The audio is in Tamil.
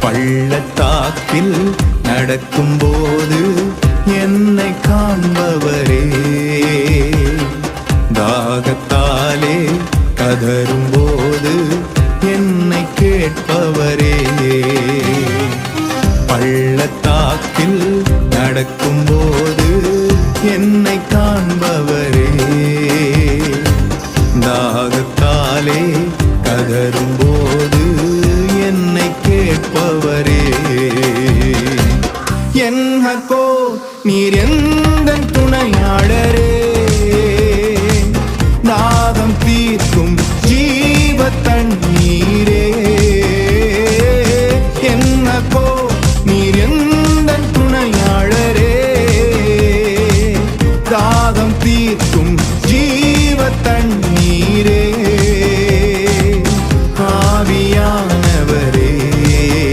பள்ளத்தாக்கில் நடக்கும்போது என்னை காண்பவரே, தாகத்தாலே கதறும்போது என்னை கேட்பவரே. பள்ளத்தாக்கில் நடக்கும்போது என்னை காண்பவரே, தாகத்தாலே கதறும்போது என்னை கேட்பவரே.